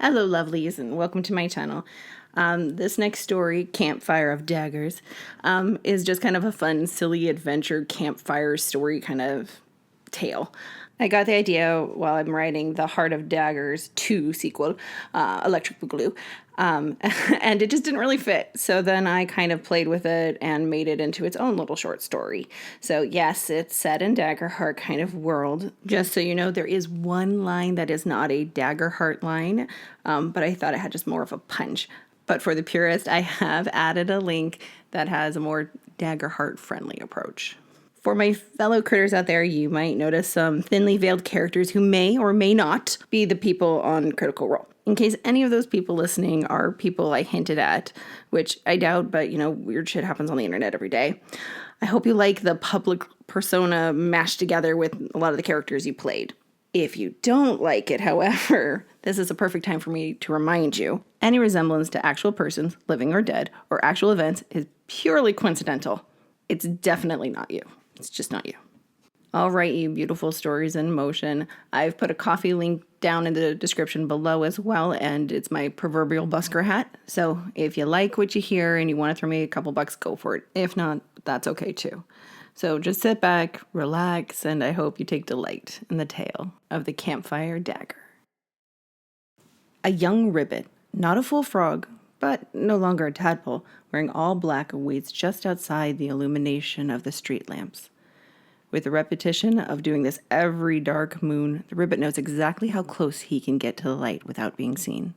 Hello, lovelies, and welcome to my channel. This next story, Campfire of Daggers, is just kind of a fun, silly adventure campfire story kind of tale. I got the idea while I'm writing the Heart of Daggers 2 sequel, Electric Boogaloo, and it just didn't really fit. So then I kind of played with it and made it into its own little short story. So yes, it's set in Daggerheart kind of world. Just so you know, there is one line that is not a Daggerheart line, but I thought it had just more of a punch. But for the purist, I have added a link that has a more Daggerheart friendly approach. For my fellow critters out there, you might notice some thinly veiled characters who may or may not be the people on Critical Role. In case any of those people listening are people I hinted at, which I doubt, but weird shit happens on the internet every day. I hope you like the public persona mashed together with a lot of the characters you played. If you don't like it, however, this is a perfect time for me to remind you, any resemblance to actual persons, living or dead, or actual events is purely coincidental. It's definitely not you. It's just not you. All right, you beautiful stories in motion. I've put a coffee link down in the description below as well, and it's my proverbial busker hat. So if you like what you hear and you want to throw me a couple bucks, go for it. If not, that's okay too. So just sit back, relax, and I hope you take delight in the tale of the Campfire Dagger. A young ribbit, not a full frog, but no longer a tadpole, wearing all black, waits just outside the illumination of the street lamps. With the repetition of doing this every dark moon, the ribbit knows exactly how close he can get to the light without being seen.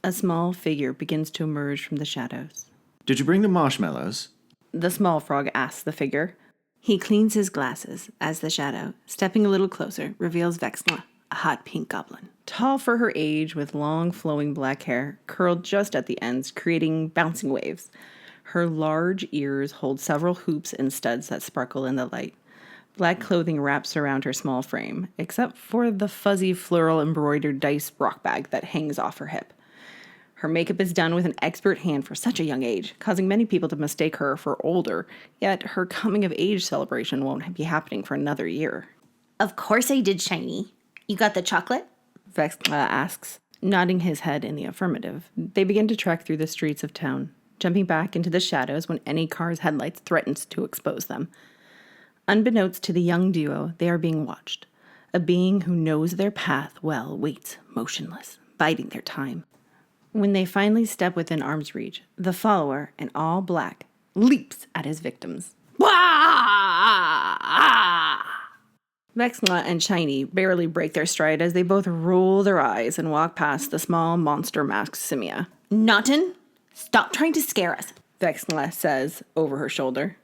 A small figure begins to emerge from the shadows. Did you bring the marshmallows? The small frog asks the figure. He cleans his glasses as the shadow, stepping a little closer, reveals Vexla, a hot pink goblin. Tall for her age, with long flowing black hair, curled just at the ends, creating bouncing waves. Her large ears hold several hoops and studs that sparkle in the light. Black clothing wraps around her small frame, except for the fuzzy floral embroidered dice rock bag that hangs off her hip. Her makeup is done with an expert hand for such a young age, causing many people to mistake her for older, yet her coming of age celebration won't be happening for another year. Of course I did, Shiny. You got the chocolate? Vexla asks, nodding his head in the affirmative. They begin to trek through the streets of town, jumping back into the shadows when any car's headlights threatens to expose them. Unbeknownst to the young duo, they are being watched. A being who knows their path well waits, motionless, biding their time. When they finally step within arm's reach, the follower, in all black, leaps at his victims. Vexla and Shiny barely break their stride as they both roll their eyes and walk past the small monster-masked Simia. Naughton, stop trying to scare us. Vexla says over her shoulder.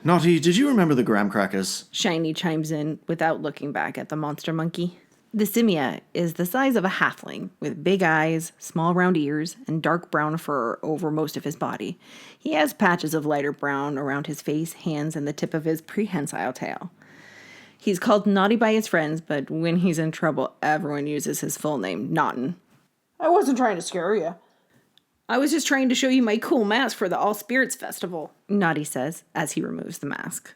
Naughty, did you remember the graham crackers? Shiny chimes in without looking back at the monster monkey. The Simia is the size of a halfling, with big eyes, small round ears, and dark brown fur over most of his body. He has patches of lighter brown around his face, hands, and the tip of his prehensile tail. He's called Naughty by his friends, but when he's in trouble, everyone uses his full name, Naughton. I wasn't trying to scare you. I was just trying to show you my cool mask for the All Spirits Festival, Naughty says as he removes the mask.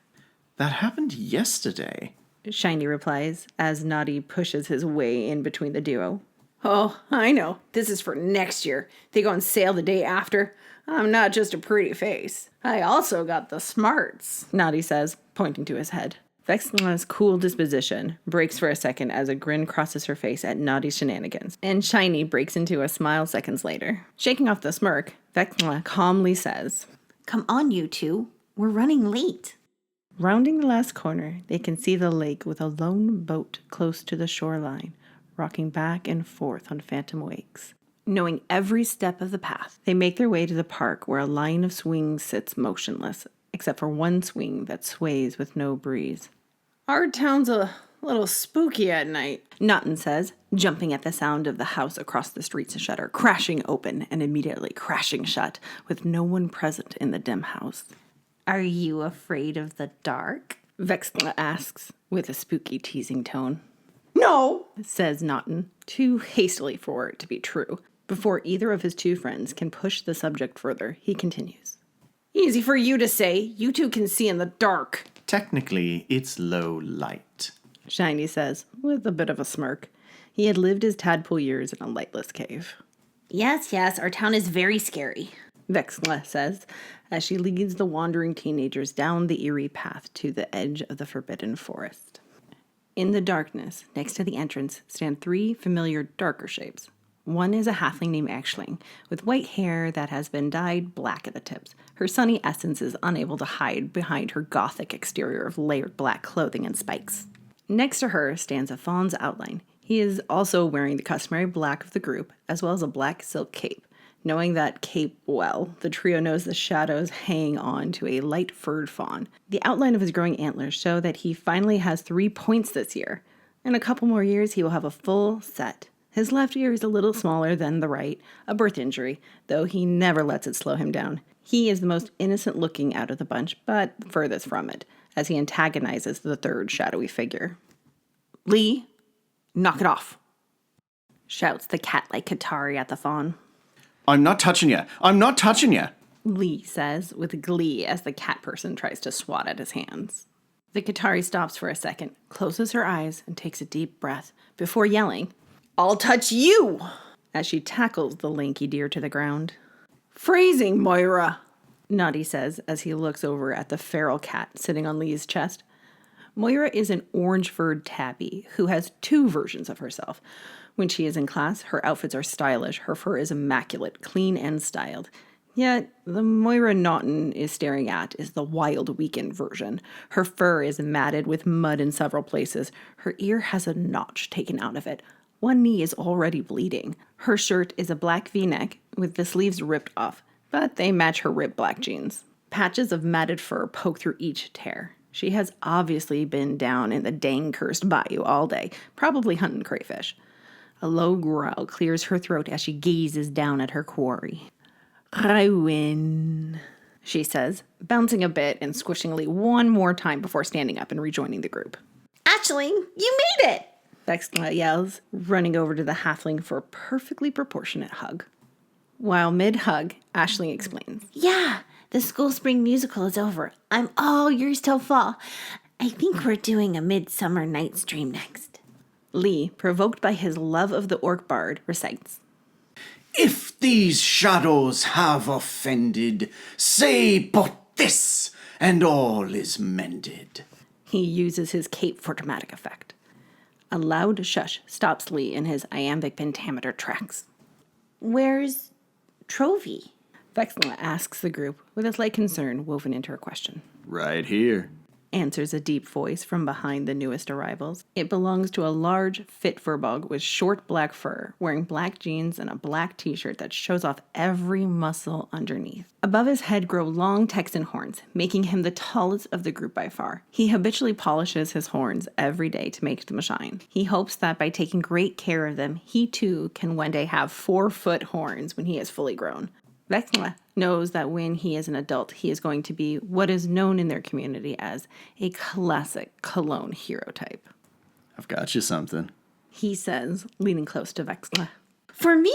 That happened yesterday. Shiny replies as Naughty pushes his way in between the duo. Oh, I know. This is for next year. They go on sale the day after. I'm not just a pretty face. I also got the smarts, Naughty says, pointing to his head. Vexla's cool disposition breaks for a second as a grin crosses her face at Naughty's shenanigans, and Shiny breaks into a smile seconds later. Shaking off the smirk, Vexla calmly says, Come on, you two. We're running late. Rounding the last corner, they can see the lake with a lone boat close to the shoreline, rocking back and forth on phantom wakes. Knowing every step of the path, they make their way to the park where a line of swings sits motionless, except for one swing that sways with no breeze. Our town's a little spooky at night, Naughton says, jumping at the sound of the house across the street's shutter crashing open and immediately crashing shut, with no one present in the dim house. Are you afraid of the dark? Vexla asks, with a spooky teasing tone. No, says Naughton, too hastily for it to be true. Before either of his two friends can push the subject further, he continues. Easy for you to say. You two can see in the dark. Technically, it's low light. Shiny says, with a bit of a smirk. He had lived his tadpole years in a lightless cave. Yes, our town is very scary. Vexla says, as she leads the wandering teenagers down the eerie path to the edge of the forbidden forest. In the darkness, next to the entrance, stand 3 familiar darker shapes. One is a halfling named Aisling, with white hair that has been dyed black at the tips. Her sunny essence is unable to hide behind her gothic exterior of layered black clothing and spikes. Next to her stands a fawn's outline. He is also wearing the customary black of the group, as well as a black silk cape. Knowing that cape well, the trio knows the shadows hang on to a light-furred fawn. The outline of his growing antlers show that he finally has 3 points this year. In a couple more years, he will have a full set. His left ear is a little smaller than the right, a birth injury, though he never lets it slow him down. He is the most innocent-looking out of the bunch, but furthest from it, as he antagonizes the third shadowy figure. Lee, knock it off, shouts the cat-like Katari at the fawn. I'm not touching you. I'm not touching you. Lee says with glee as the cat person tries to swat at his hands. The Katari stops for a second, closes her eyes, and takes a deep breath before yelling, I'll touch you, as she tackles the lanky deer to the ground. Phrasing, Moira, Noddy says as he looks over at the feral cat sitting on Lee's chest. Moira is an orange-furred tabby who has 2 versions of herself. When she is in class, her outfits are stylish, her fur is immaculate, clean and styled. Yet, the Moira Naughton is staring at is the wild weekend version. Her fur is matted with mud in several places. Her ear has a notch taken out of it. One knee is already bleeding. Her shirt is a black V-neck with the sleeves ripped off, but they match her ripped black jeans. Patches of matted fur poke through each tear. She has obviously been down in the dang cursed bayou all day, probably hunting crayfish. A low growl clears her throat as she gazes down at her quarry. I win, she says, bouncing a bit and squishing Lee one more time before standing up and rejoining the group. Actually, you made it! Vexla yells, running over to the halfling for a perfectly proportionate hug. While mid-hug, Aisling explains. Yeah, the school spring musical is over. I'm all yours till fall. I think we're doing a Midsummer Night's Dream next. Lee, provoked by his love of the orc bard, recites. If these shadows have offended, say but this, and all is mended. He uses his cape for dramatic effect. A loud shush stops Lee in his iambic pentameter tracks. Where's Trovy? Vexla asks the group with a slight concern woven into her question. Right here, Answers a deep voice from behind the newest arrivals. It belongs to a large, fit furbog with short black fur, wearing black jeans and a black t-shirt that shows off every muscle underneath. Above his head grow long Texan horns, making him the tallest of the group by far. He habitually polishes his horns every day to make them shine. He hopes that by taking great care of them, he too can one day have 4-foot horns when he is fully grown. Vexla knows that when he is an adult, he is going to be what is known in their community as a classic Cologne hero type. I've got you something. He says, leaning close to Vexla. For me?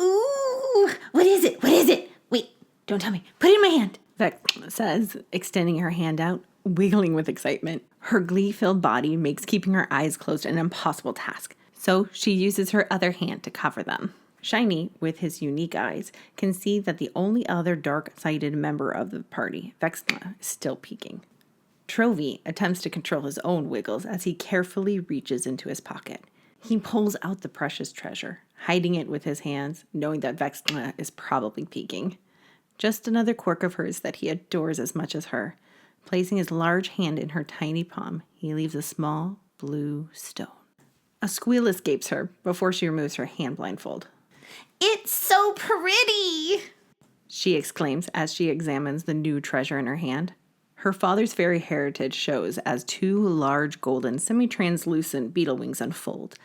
Ooh! What is it? What is it? Wait, don't tell me. Put it in my hand. Vexla says, extending her hand out, wiggling with excitement. Her glee-filled body makes keeping her eyes closed an impossible task, so she uses her other hand to cover them. Shiny, with his unique eyes, can see that the only other dark-sighted member of the party, Vexla, is still peeking. Trovy attempts to control his own wiggles as he carefully reaches into his pocket. He pulls out the precious treasure, hiding it with his hands, knowing that Vexla is probably peeking. Just another quirk of hers that he adores as much as her. Placing his large hand in her tiny palm, he leaves a small blue stone. A squeal escapes her before she removes her hand blindfold. It's so pretty! She exclaims as she examines the new treasure in her hand. Her father's fairy heritage shows as 2 large golden semi-translucent beetle wings unfold.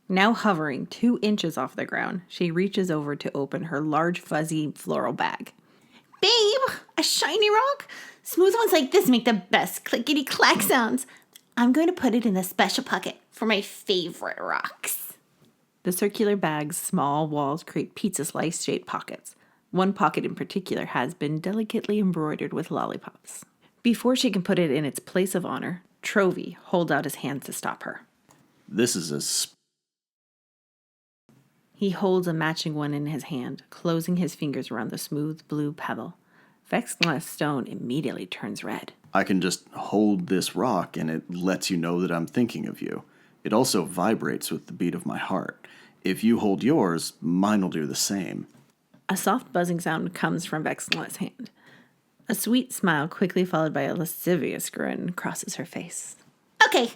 Now hovering 2 inches off the ground, she reaches over to open her large fuzzy floral bag. Babe, a shiny rock? Smooth ones like this make the best clickety-clack sounds. I'm going to put it in a special pocket for my favorite rocks. The circular bag's small walls create pizza slice-shaped pockets. One pocket in particular has been delicately embroidered with lollipops. Before she can put it in its place of honor, Trovy holds out his hands to stop her. This is He holds a matching one in his hand, closing his fingers around the smooth blue pebble. Vexla's stone immediately turns red. I can just hold this rock and it lets you know that I'm thinking of you. It also vibrates with the beat of my heart. If you hold yours, mine'll do the same. A soft buzzing sound comes from Vexla's hand. A sweet smile, quickly followed by a lascivious grin, crosses her face. Okay,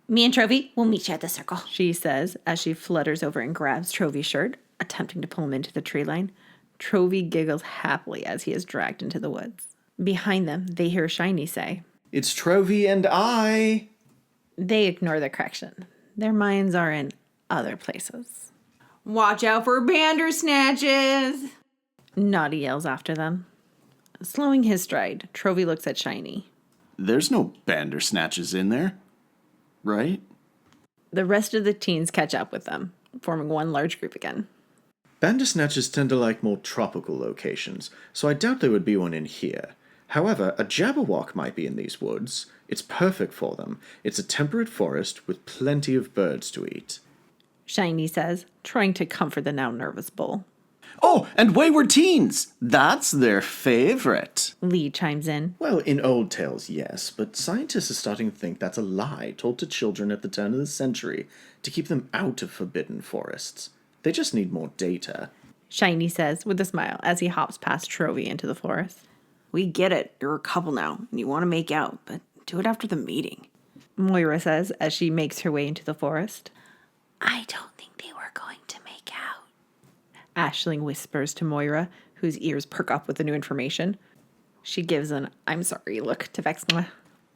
me and Trophy will meet you at the circle. She says as she flutters over and grabs Trovy's shirt, attempting to pull him into the tree line. Trovy giggles happily as he is dragged into the woods. Behind them, they hear Shiny say, It's Trovy and I. They ignore the correction. Their minds are in other places. Watch out for bandersnatches. Naughty yells after them. Slowing his stride, Trovy looks at Shiny. There's no bandersnatches in there, right? The rest of the teens catch up with them, forming one large group again. Bandersnatches tend to like more tropical locations, so I doubt there would be one in here. However, a Jabberwock might be in these woods. It's perfect for them. It's a temperate forest with plenty of birds to eat. Shiny says, trying to comfort the now nervous bull. Oh, and wayward teens. That's their favorite. Lee chimes in. Well, in old tales, yes, but scientists are starting to think that's a lie told to children at the turn of the century to keep them out of forbidden forests. They just need more data. Shiny says with a smile as he hops past Trovy into the forest. We get it. You're a couple now, and you want to make out, but do it after the meeting. Moira says as she makes her way into the forest. I don't think they were going to make out. Aisling whispers to Moira, whose ears perk up with the new information. She gives an I'm sorry look to Vexla.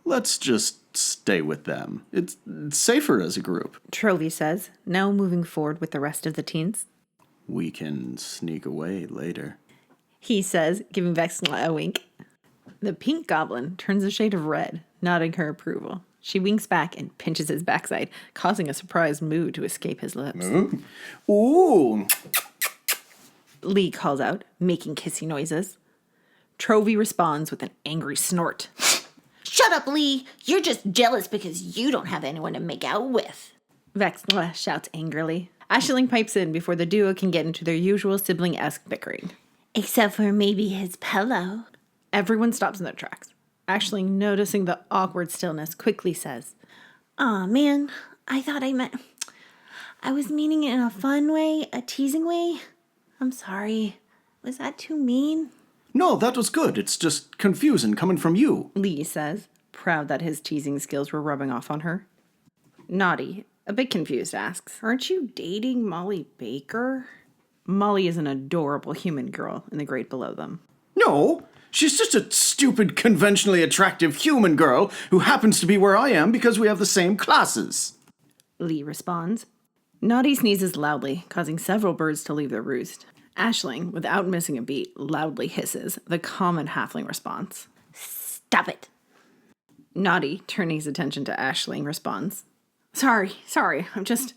Let's just stay with them. It's safer as a group. Trovy says, now moving forward with the rest of the teens. We can sneak away later. He says, giving Vexla a wink. The pink goblin turns a shade of red, nodding her approval. She winks back and pinches his backside, causing a surprised moo to escape his lips. Ooh. Lee calls out, making kissy noises. Trovy responds with an angry snort. Shut up, Lee. You're just jealous because you don't have anyone to make out with. Vexla shouts angrily. Aisling pipes in before the duo can get into their usual sibling-esque bickering. Except for maybe his pillow. Everyone stops in their tracks. Aisling, noticing the awkward stillness, quickly says, Aw, man. I was meaning it in a fun way, a teasing way. I'm sorry. Was that too mean? No, that was good. It's just confusing coming from you. Lee says, proud that his teasing skills were rubbing off on her. Naughty, a bit confused, asks, Aren't you dating Molly Baker? Molly is an adorable human girl in the grade below them. No, she's just a stupid, conventionally attractive human girl who happens to be where I am because we have the same classes. Lee responds. Naughty sneezes loudly, causing several birds to leave their roost. Aisling, without missing a beat, loudly hisses, the common halfling response. Stop it. Naughty, turning his attention to Aisling, responds. Sorry. I'm just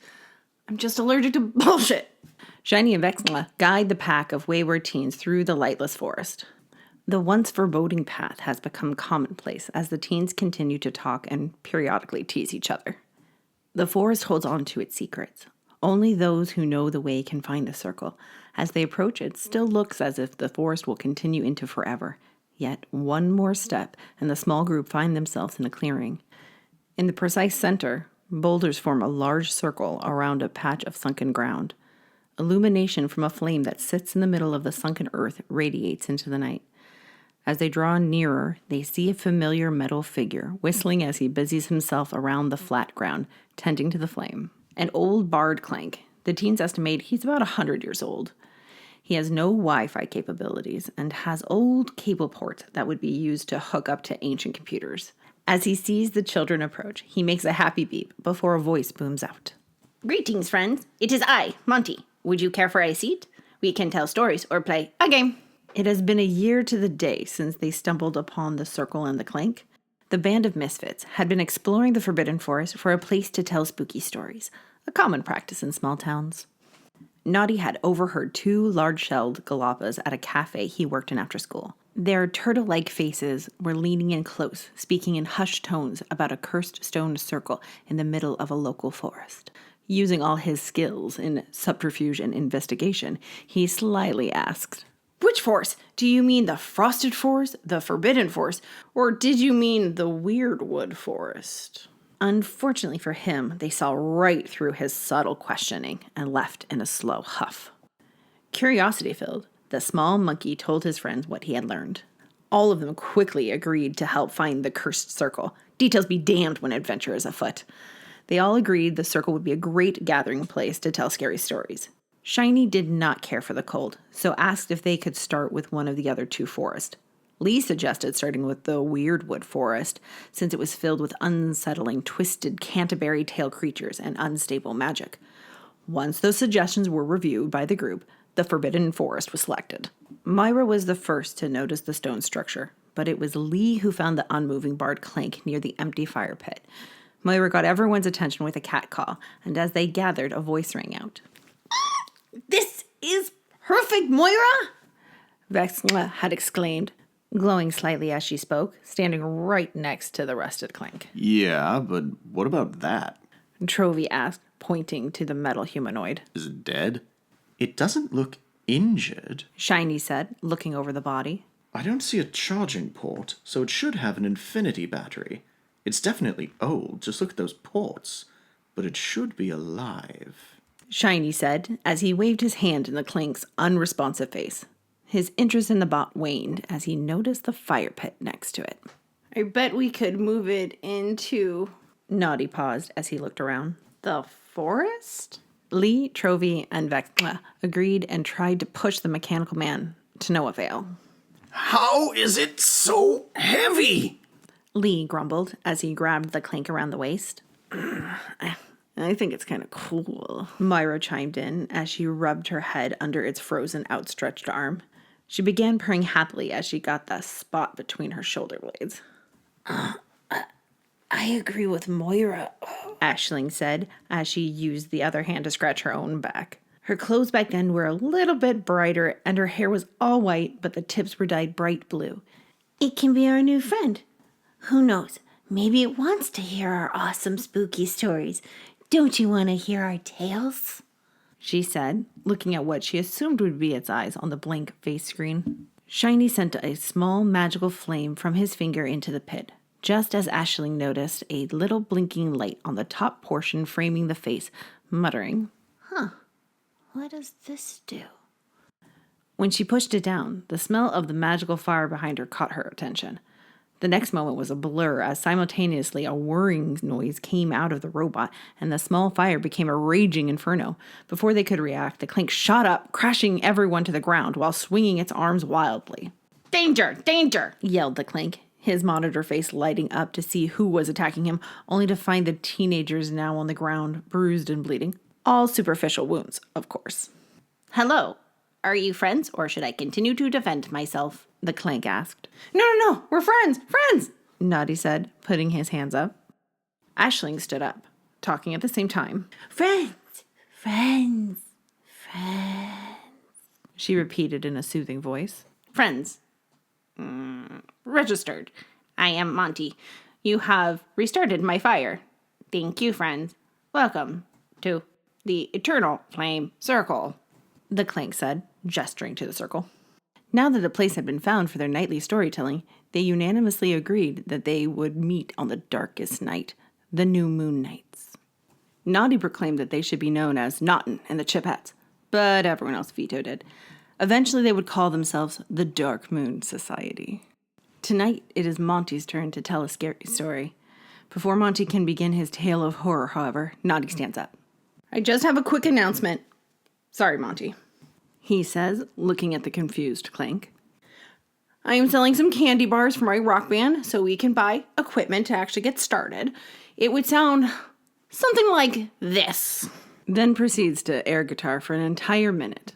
allergic to bullshit. Shiny and Vexla guide the pack of wayward teens through the lightless forest. The once foreboding path has become commonplace as the teens continue to talk and periodically tease each other. The forest holds on to its secrets. Only those who know the way can find the circle. As they approach, it still looks as if the forest will continue into forever. Yet one more step, and the small group find themselves in a clearing. In the precise center, boulders form a large circle around a patch of sunken ground. Illumination from a flame that sits in the middle of the sunken earth radiates into the night. As they draw nearer, they see a familiar metal figure, whistling as he busies himself around the flat ground, tending to the flame. An old bard clank. The teens estimate he's about 100 years old. He has no Wi-Fi capabilities and has old cable ports that would be used to hook up to ancient computers. As he sees the children approach, he makes a happy beep before a voice booms out. Greetings, friends. It is I, Monty. Would you care for a seat? We can tell stories or play a game. It has been a year to the day since they stumbled upon the circle and the clank. The band of misfits had been exploring the Forbidden Forest for a place to tell spooky stories, a common practice in small towns. Naughty had overheard 2 large-shelled galapas at a cafe he worked in after school. Their turtle-like faces were leaning in close, speaking in hushed tones about a cursed stone circle in the middle of a local forest. Using all his skills in subterfuge and investigation, he slyly asked, Which forest? Do you mean the frosted forest, the forbidden forest, or did you mean the weirdwood forest? Unfortunately for him, they saw right through his subtle questioning and left in a slow huff. Curiosity filled, the small monkey told his friends what he had learned. All of them quickly agreed to help find the cursed circle. Details be damned when adventure is afoot. They all agreed the circle would be a great gathering place to tell scary stories. Shiny did not care for the cold, so asked if they could start with one of the other two forests. Lee suggested starting with the weirdwood forest, since it was filled with unsettling, twisted, canterbury tail creatures and unstable magic. Once those suggestions were reviewed by the group, the forbidden forest was selected. Myra was the first to notice the stone structure, but it was Lee who found the unmoving barred clank near the empty fire pit. Myra got everyone's attention with a cat call, and as they gathered, a voice rang out. This is perfect, Moira! Vexla had exclaimed, glowing slightly as she spoke, standing right next to the rusted clank. Yeah, but what about that? Trovy asked, pointing to the metal humanoid. Is it dead? It doesn't look injured. Shiny said, looking over the body. I don't see a charging port, so it should have an infinity battery. It's definitely old, just look at those ports. But it should be alive. Shiny said, as he waved his hand in the clank's unresponsive face. His interest in the bot waned as he noticed the fire pit next to it. I bet we could move it into Naughty paused as he looked around. the forest? Lee, Trovy, and Vexla agreed and tried to push the mechanical man, to no avail. How is it so heavy? Lee grumbled as he grabbed the clank around the waist. I think it's kind of cool. Myra chimed in as she rubbed her head under its frozen, outstretched arm. She began purring happily as she got the spot between her shoulder blades. I agree with Moira. Aisling said as she used the other hand to scratch her own back. Her clothes back then were a little bit brighter and her hair was all white, but the tips were dyed bright blue. It can be our new friend. Who knows? Maybe it wants to hear our awesome spooky stories. Don't you want to hear our tales? She said, looking at what she assumed would be its eyes on the blank face screen. Shiny sent a small magical flame from his finger into the pit, just as Aisling noticed a little blinking light on the top portion framing the face, muttering. What does this do? When she pushed it down, the smell of the magical fire behind her caught her attention. The next moment was a blur as simultaneously a whirring noise came out of the robot and the small fire became a raging inferno. Before they could react, the clank shot up, crashing everyone to the ground while swinging its arms wildly. Danger! Danger! Yelled the clank, his monitor face lighting up to see who was attacking him, only to find the teenagers now on the ground, bruised and bleeding. All superficial wounds, of course. Hello. Are you friends, or should I continue to defend myself? The clank asked. No, we're friends! Friends! Naughty said, putting his hands up. Aisling stood up, talking at the same time. Friends. She repeated in a soothing voice. Friends. Registered. I am Monty. You have restarted my fire. Thank you, friends. Welcome to the Eternal Flame Circle. The clank said, gesturing to the circle. Now that a place had been found for their nightly storytelling, they unanimously agreed that they would meet on the darkest night, the new moon nights. Naughty proclaimed that they should be known as Naughton and the Chipettes, but everyone else vetoed it. Eventually they would call themselves the Dark Moon Society. Tonight it is Monty's turn to tell a scary story. Before Monty can begin his tale of horror, however, Naughty stands up. I just have a quick announcement. Sorry, Monty. He says, looking at the confused clank. I am selling some candy bars for my rock band so we can buy equipment to actually get started. It would sound something like this. Then proceeds to air guitar for an entire minute.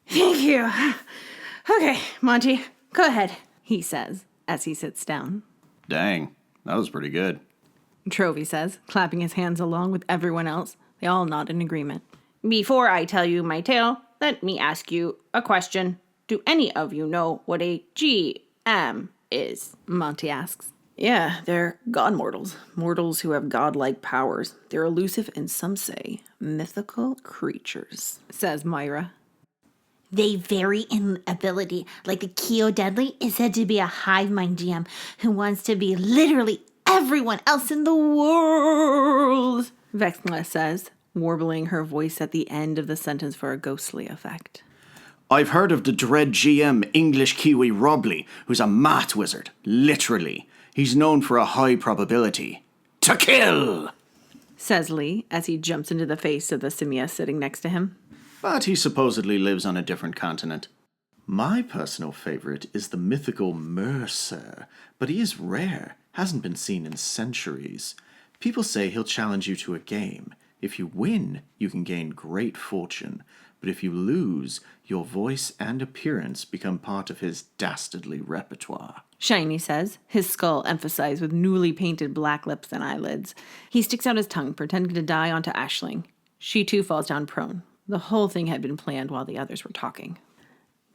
Thank you. Okay, Monty, go ahead, He says, as he sits down. Dang, that was pretty good. Trovy says, clapping his hands along with everyone else. They all nod in agreement. Before I tell you my tale, let me ask you a question. Do any of you know what a GM is? Monty asks. Yeah, they're god mortals. Mortals who have godlike powers. They're elusive and some say mythical creatures, says Myra. They vary in ability. Like the Keo Deadly is said to be a hive mind GM who wants to be literally everyone else in the world. Vexla says, warbling her voice at the end of the sentence for a ghostly effect. I've heard of the dread GM English Kiwi Robley, who's a math wizard, literally. He's known for a high probability to kill, Says Lee as he jumps into the face of the Simia sitting next to him. but he supposedly lives on a different continent. My personal favorite is the mythical Mercer, but he is rare, hasn't been seen in centuries. People say he'll challenge you to a game. If you win, you can gain great fortune, but if you lose, your voice and appearance become part of his dastardly repertoire. Shiny says, his skull emphasized with newly painted black lips and eyelids. He sticks out his tongue, pretending to die onto Aisling. She too falls down prone. The whole thing had been planned while the others were talking.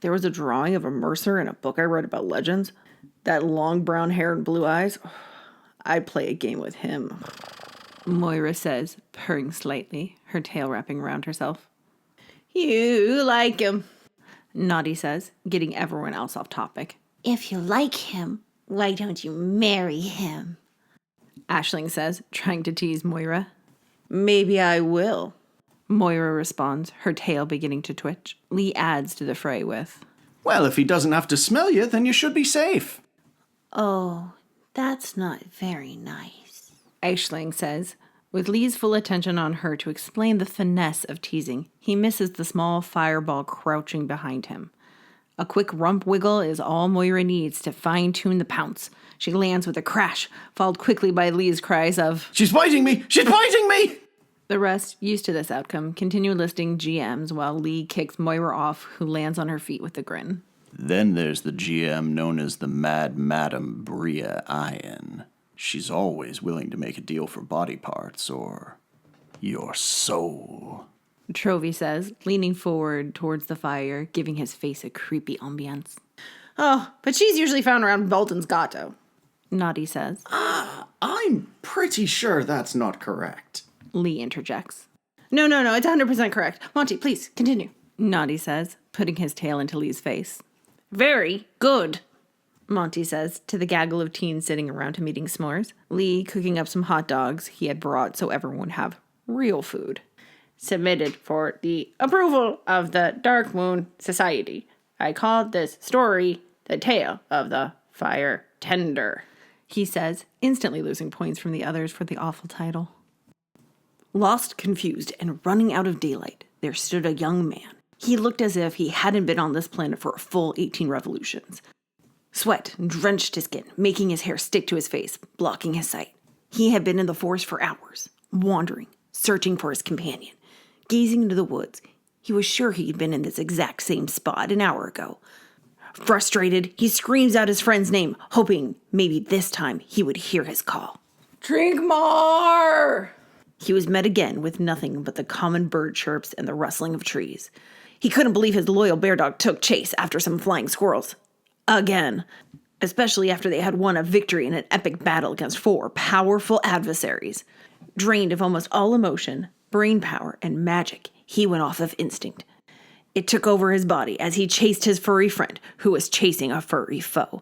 There was a drawing of a Mercer in a book I read about legends. That long brown hair and blue eyes. I'd play a game with him. Moira says, purring slightly, her tail wrapping around herself. You like him, Naughty says, getting everyone else off topic. If you like him, why don't you marry him? Aisling says, trying to tease Moira. Maybe I will. Moira responds, her tail beginning to twitch. Lee adds to the fray with, Well, if he doesn't have to smell you, then you should be safe. Oh, that's not very nice. Aisling says. With Lee's full attention on her to explain the finesse of teasing, he misses the small fireball crouching behind him. A quick rump wiggle is all Moira needs to fine-tune the pounce. She lands with a crash, followed quickly by Lee's cries of, She's biting me! She's biting me! The rest, used to this outcome, continue listing GMs while Lee kicks Moira off, who lands on her feet with a grin. Then there's the GM known as the Mad Madam Bria Ian. She's always willing to make a deal for body parts or your soul. Trovy says, leaning forward towards the fire, giving his face a creepy ambience. Oh, but she's usually found around Bolton's Gato. Naughty says. I'm pretty sure that's not correct. Lee interjects. No, it's 100% correct. Monty, please, continue. Naughty says, putting his tail into Lee's face. Very good. Monty says to the gaggle of teens sitting around him eating s'mores. Lee cooking up some hot dogs he had brought so everyone would have real food. Submitted for the approval of the Dark Moon Society. I called this story The Tale of the Fire Tender, He says, instantly losing points from the others for the awful title. Lost, confused, and running out of daylight, there stood a young man. He looked as if he hadn't been on this planet for a full 18 revolutions. Sweat drenched his skin, making his hair stick to his face, blocking his sight. He had been in the forest for hours, wandering, searching for his companion. Gazing into the woods, he was sure he'd been in this exact same spot an hour ago. Frustrated, he screams out his friend's name, hoping maybe this time he would hear his call. Drink more! He was met again with nothing but the common bird chirps and the rustling of trees. He couldn't believe his loyal bear dog took chase after some flying squirrels. Again. Especially after they had won a victory in an epic battle against 4 powerful adversaries. Drained of almost all emotion, brain power, and magic, he went off of instinct. It took over his body as he chased his furry friend, who was chasing a furry foe.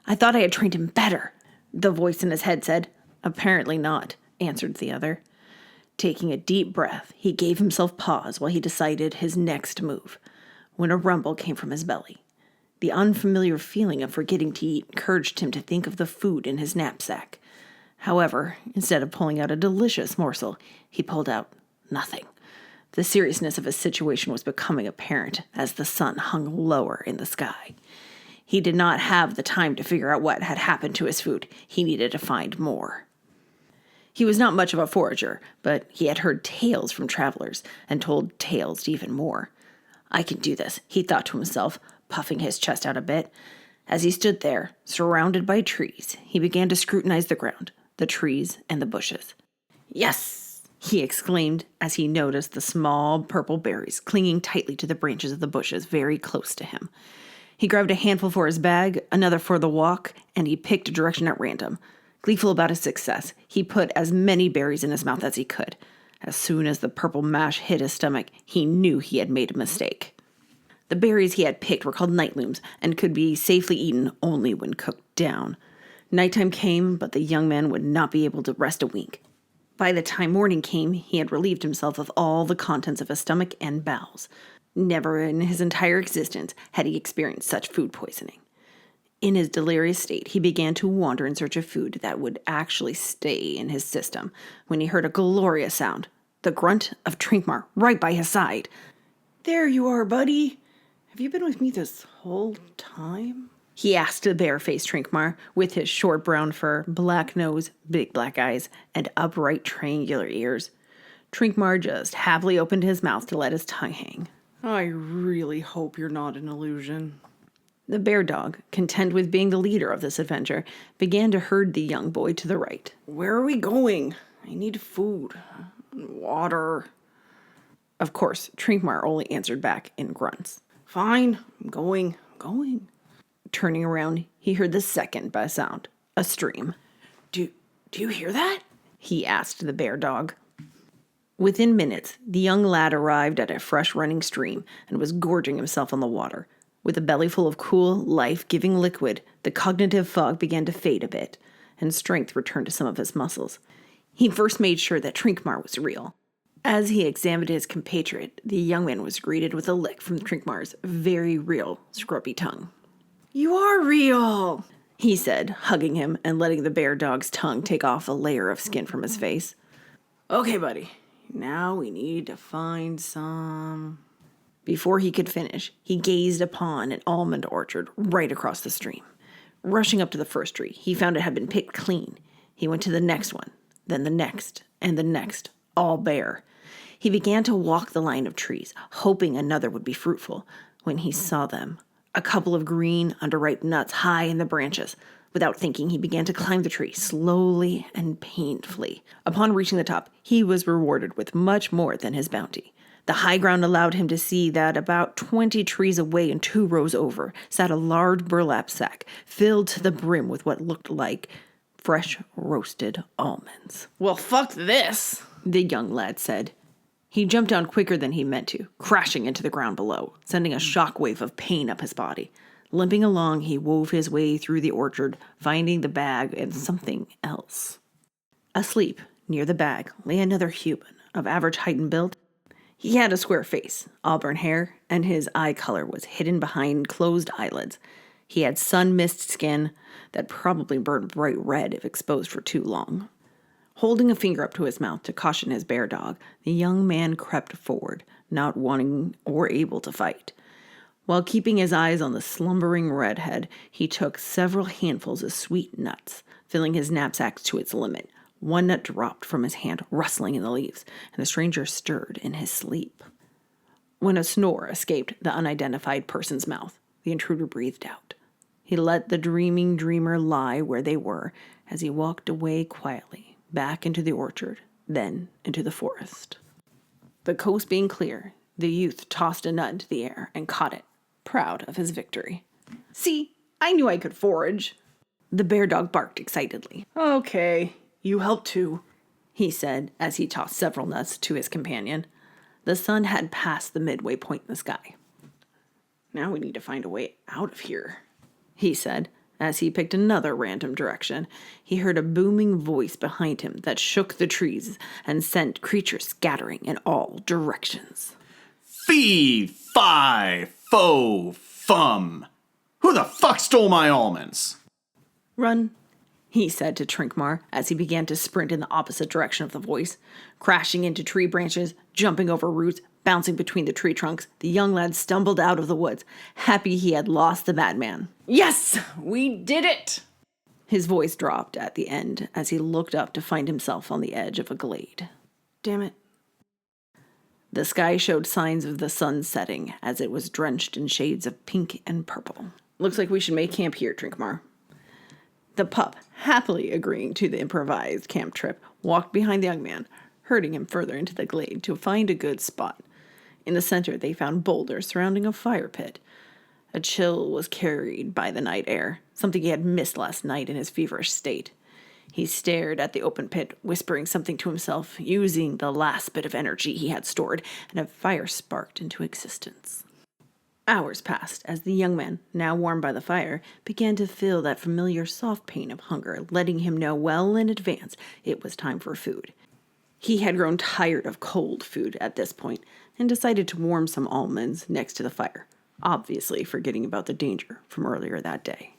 I thought I had trained him better, the voice in his head said. Apparently not, answered the other. Taking a deep breath, he gave himself pause while he decided his next move, when a rumble came from his belly. The unfamiliar feeling of forgetting to eat encouraged him to think of the food in his knapsack. However, instead of pulling out a delicious morsel, he pulled out nothing. The seriousness of his situation was becoming apparent as the sun hung lower in the sky. He did not have the time to figure out what had happened to his food. He needed to find more. He was not much of a forager, but he had heard tales from travelers and told tales to even more. I can do this, he thought to himself, puffing his chest out a bit. As he stood there, surrounded by trees, he began to scrutinize the ground, the trees, and the bushes. Yes, he exclaimed as he noticed the small purple berries clinging tightly to the branches of the bushes very close to him. He grabbed a handful for his bag, another for the walk, and he picked a direction at random. Gleeful about his success, he put as many berries in his mouth as he could. As soon as the purple mash hit his stomach, he knew he had made a mistake. The berries he had picked were called nightlooms and could be safely eaten only when cooked down. Nighttime came, but the young man would not be able to rest a wink. By the time morning came, he had relieved himself of all the contents of his stomach and bowels. Never in his entire existence had he experienced such food poisoning. In his delirious state, he began to wander in search of food that would actually stay in his system when he heard a glorious sound, the grunt of Trinkmar right by his side. There you are, buddy. Have you been with me this whole time? He asked the bare-faced Trinkmar with his short brown fur, black nose, big black eyes, and upright triangular ears. Trinkmar just happily opened his mouth to let his tongue hang. I really hope you're not an illusion. The bear dog, content with being the leader of this adventure, began to herd the young boy to the right. Where are we going? I need food. Water. Of course, Trinkmar only answered back in grunts. Fine, I'm going. Turning around, he heard the second best sound, a stream. Do you hear that? He asked the bear dog. Within minutes, the young lad arrived at a fresh running stream and was gorging himself on the water. With a belly full of cool, life-giving liquid, the cognitive fog began to fade a bit, and strength returned to some of his muscles. He first made sure that Trinkmar was real. As he examined his compatriot, the young man was greeted with a lick from Trinkmar's very real, scrubby tongue. You are real, he said, hugging him and letting the bear dog's tongue take off a layer of skin from his face. Okay, buddy. Now we need to find some... Before he could finish, he gazed upon an almond orchard right across the stream. Rushing up to the first tree, he found it had been picked clean. He went to the next one, then the next, and the next, all bare. He began to walk the line of trees, hoping another would be fruitful, when he saw them. A couple of green, underripe nuts high in the branches. Without thinking, he began to climb the tree, slowly and painfully. Upon reaching the top, he was rewarded with much more than his bounty. The high ground allowed him to see that about 20 trees away and 2 rows over sat a large burlap sack filled to the brim with what looked like fresh roasted almonds. Well, fuck this, the young lad said. He jumped down quicker than he meant to, crashing into the ground below, sending a shockwave of pain up his body. Limping along, he wove his way through the orchard, finding the bag and something else. Asleep, near the bag, lay another human, of average height and build. He had a square face, auburn hair, and his eye color was hidden behind closed eyelids. He had sun-mist skin that probably burned bright red if exposed for too long. Holding a finger up to his mouth to caution his bear dog, the young man crept forward, not wanting or able to fight. While keeping his eyes on the slumbering redhead, he took several handfuls of sweet nuts, filling his knapsack to its limit. One nut dropped from his hand, rustling in the leaves, and the stranger stirred in his sleep. When a snore escaped the unidentified person's mouth, the intruder breathed out. He let the dreaming dreamer lie where they were as he walked away quietly, back into the orchard, then into the forest. The coast being clear, the youth tossed a nut into the air and caught it, proud of his victory. See, I knew I could forage. The bear dog barked excitedly. Okay, you helped too, he said as he tossed several nuts to his companion. The sun had passed the midway point in the sky. Now we need to find a way out of here, he said. As he picked another random direction, he heard a booming voice behind him that shook the trees and sent creatures scattering in all directions. Fee, fi, fo, fum. Who the fuck stole my almonds? Run, he said to Trinkmar as he began to sprint in the opposite direction of the voice. Crashing into tree branches, jumping over roots, bouncing between the tree trunks, the young lad stumbled out of the woods, happy he had lost the madman. Yes, we did it! His voice dropped at the end as he looked up to find himself on the edge of a glade. Damn it. The sky showed signs of the sun setting as it was drenched in shades of pink and purple. Looks like we should make camp here, Trinkmar. The pup, happily agreeing to the improvised camp trip, walked behind the young man, herding him further into the glade to find a good spot. In the center, they found boulders surrounding a fire pit. A chill was carried by the night air, something he had missed last night in his feverish state. He stared at the open pit, whispering something to himself, using the last bit of energy he had stored, and a fire sparked into existence. Hours passed as the young man, now warmed by the fire, began to feel that familiar soft pain of hunger, letting him know well in advance it was time for food. He had grown tired of cold food at this point and decided to warm some almonds next to the fire, obviously forgetting about the danger from earlier that day.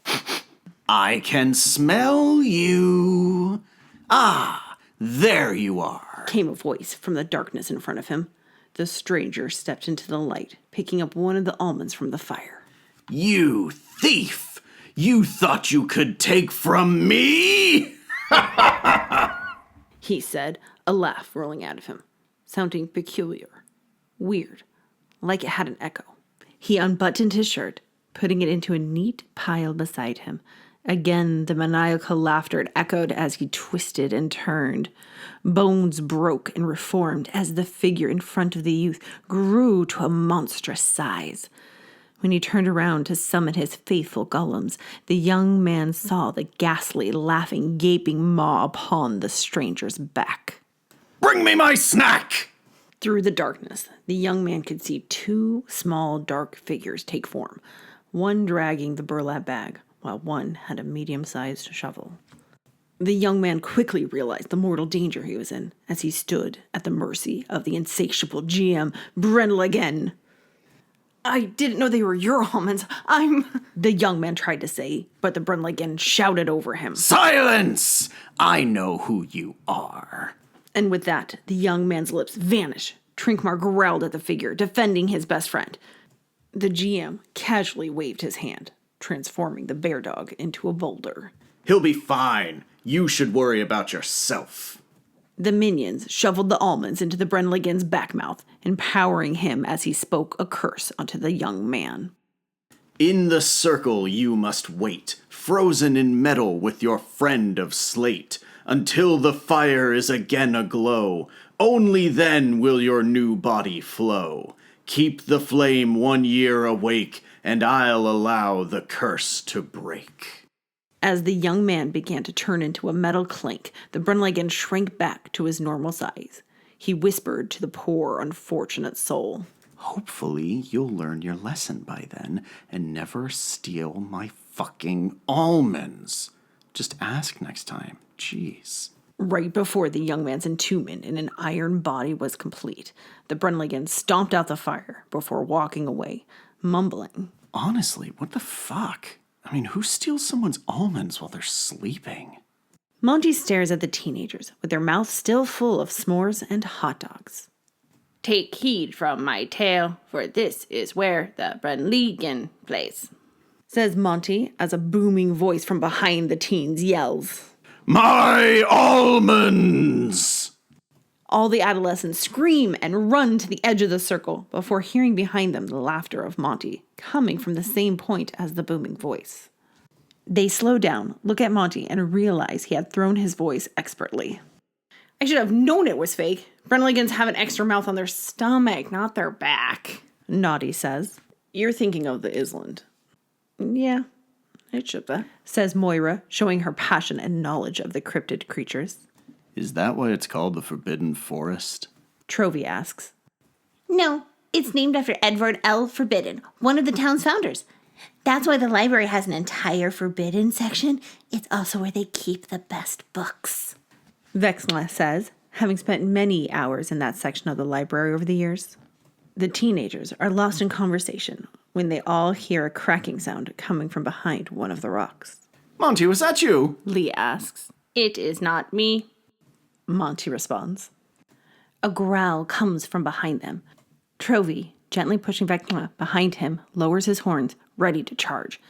I can smell you. Ah, there you are. Came a voice from the darkness in front of him. The stranger stepped into the light, picking up one of the almonds from the fire. You thief! You thought you could take from me? He said, a laugh rolling out of him, sounding peculiar, weird, like it had an echo. He unbuttoned his shirt, putting it into a neat pile beside him. Again, the maniacal laughter echoed as he twisted and turned. Bones broke and reformed as the figure in front of the youth grew to a monstrous size. When he turned around to summon his faithful golems, the young man saw the ghastly, laughing, gaping maw upon the stranger's back. Bring me my snack! Through the darkness, the young man could see two small, dark figures take form, one dragging the burlap bag, while one had a medium-sized shovel. The young man quickly realized the mortal danger he was in as he stood at the mercy of the insatiable GM, Brenligan. I didn't know they were your almonds. The young man tried to say, but the Brenligan shouted over him. Silence! I know who you are. And with that, the young man's lips vanished. Trinkmar growled at the figure, defending his best friend. The GM casually waved his hand, transforming the bear dog into a boulder. He'll be fine. You should worry about yourself. The minions shoveled the almonds into the Brenligan's back mouth, empowering him as he spoke a curse onto the young man. In the circle you must wait, frozen in metal with your friend of slate, until the fire is again aglow. Only then will your new body flow. Keep the flame 1 year awake, and I'll allow the curse to break. As the young man began to turn into a metal clink, the Brenligan shrank back to his normal size. He whispered to the poor, unfortunate soul. Hopefully you'll learn your lesson by then and never steal my fucking almonds. Just ask next time. Jeez. Right before the young man's entombment in an iron body was complete, the Brenligan stomped out the fire before walking away, mumbling. Honestly, what the fuck? I mean, who steals someone's almonds while they're sleeping? Monty stares at the teenagers, with their mouths still full of s'mores and hot dogs. Take heed from my tale, for this is where the Brenligan plays, says Monty as a booming voice from behind the teens yells. My almonds! All the adolescents scream and run to the edge of the circle before hearing behind them the laughter of Monty, coming from the same point as the booming voice. They slow down, look at Monty, and realize he had thrown his voice expertly. I should have known it was fake. Brenligans have an extra mouth on their stomach, not their back, Naughty says. You're thinking of the Island. Yeah, it should be, says Moira, showing her passion and knowledge of the cryptid creatures. Is that why it's called the Forbidden Forest? Trovy asks. No, it's named after Edward L. Forbidden, one of the town's founders. That's why the library has an entire forbidden section. It's also where they keep the best books. Vexla says, having spent many hours in that section of the library over the years. The teenagers are lost in conversation when they all hear a cracking sound coming from behind one of the rocks. Monty, was that you? Lee asks. It is not me, Monty responds. A growl comes from behind them. Trovy, gently pushing Vexla behind him, lowers his horns, ready to charge.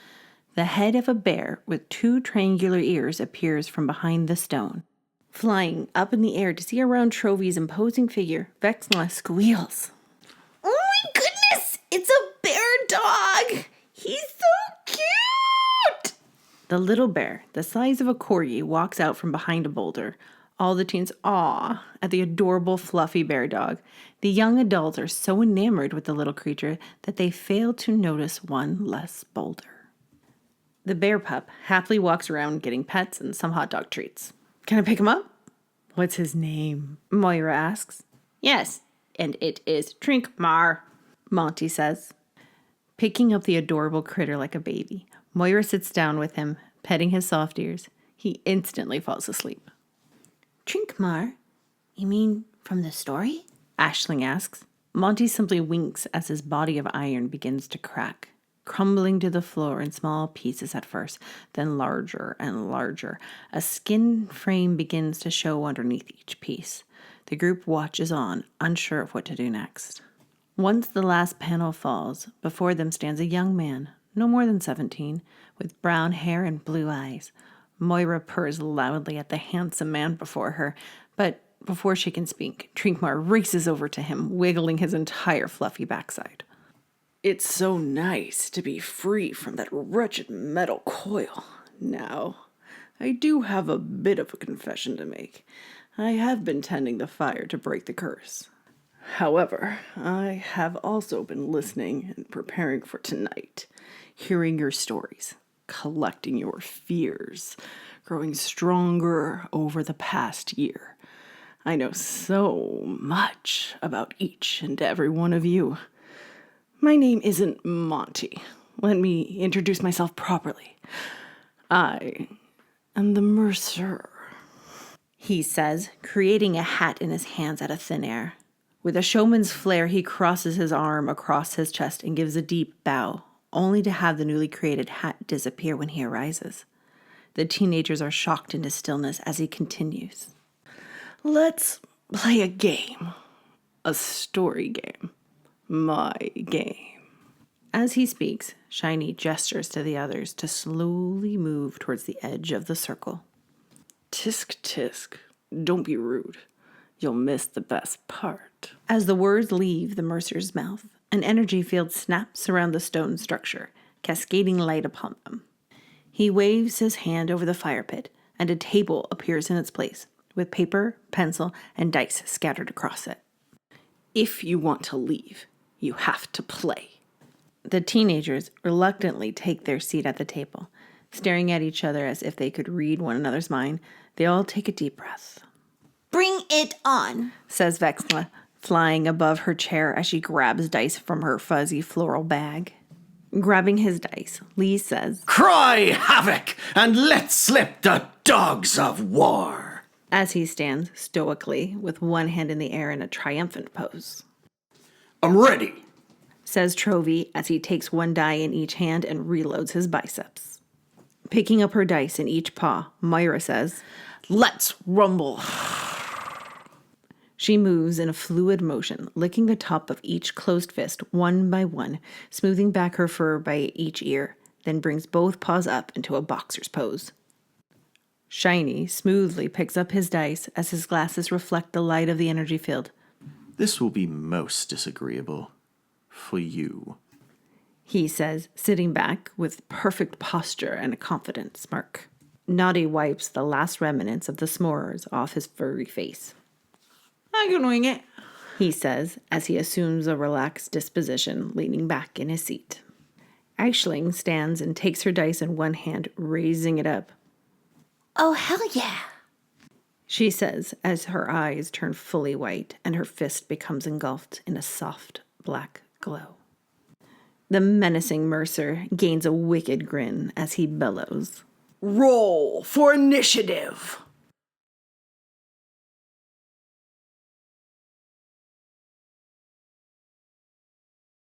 The head of a bear with 2 triangular ears appears from behind the stone. Flying up in the air to see around Trovy's imposing figure, Vexla squeals. Oh my goodness! It's a bear dog! He's so cute! The little bear, the size of a corgi, walks out from behind a boulder. All the teens awe at the adorable fluffy bear dog. The young adults are so enamored with the little creature that they fail to notice one less boulder. The bear pup happily walks around getting pets and some hot dog treats. Can I pick him up? What's his name? Moira asks. Yes, and it is Trinkmar, Monty says. Picking up the adorable critter like a baby, Moira sits down with him, petting his soft ears. He instantly falls asleep. Trinkmar? You mean from the story? Aisling asks. Monty simply winks as his body of iron begins to crack, crumbling to the floor in small pieces at first, then larger and larger. A skin frame begins to show underneath each piece. The group watches on, unsure of what to do next. Once the last panel falls, before them stands a young man, no more than 17, with brown hair and blue eyes. Moira purrs loudly at the handsome man before her, but before she can speak, Trinkmar races over to him, wiggling his entire fluffy backside. It's so nice to be free from that wretched metal coil. Now, I do have a bit of a confession to make. I have been tending the fire to break the curse. However, I have also been listening and preparing for tonight, hearing your stories, collecting your fears, growing stronger over the past year. I know so much about each and every one of you. My name isn't Monty. Let me introduce myself properly. I am the Mercer, he says, creating a hat in his hands out of thin air. With a showman's flair, he crosses his arm across his chest and gives a deep bow, only to have the newly created hat disappear when he arises. The teenagers are shocked into stillness as he continues. Let's play a game. A story game. My game. As he speaks, Shiny gestures to the others to slowly move towards the edge of the circle. Tisk tisk. Don't be rude. You'll miss the best part. As the words leave the Mercer's mouth, an energy field snaps around the stone structure, cascading light upon them. He waves his hand over the fire pit, and a table appears in its place, with paper, pencil, and dice scattered across it. If you want to leave, you have to play. The teenagers reluctantly take their seat at the table. Staring at each other as if they could read one another's mind, they all take a deep breath. Bring it on, Says Vexla, flying above her chair as she grabs dice from her fuzzy floral bag. Grabbing his dice, Lee says, Cry havoc and let slip the dogs of war. As he stands stoically with one hand in the air in a triumphant pose. I'm ready, Says Trovy as he takes one die in each hand and reloads his biceps. Picking up her dice in each paw, Moira says, Let's rumble. She moves in a fluid motion, licking the top of each closed fist one by one, smoothing back her fur by each ear, then brings both paws up into a boxer's pose. Shiny smoothly picks up his dice as his glasses reflect the light of the energy field. This will be most disagreeable for you, He says, sitting back with perfect posture and a confident smirk. Naughty wipes the last remnants of the s'mores off his furry face. I can wing it, he says, as he assumes a relaxed disposition, leaning back in his seat. Aisling stands and takes her dice in one hand, raising it up. Oh, hell yeah. She says, as her eyes turn fully white and her fist becomes engulfed in a soft black glow. The menacing Mercer gains a wicked grin as he bellows. Roll for initiative.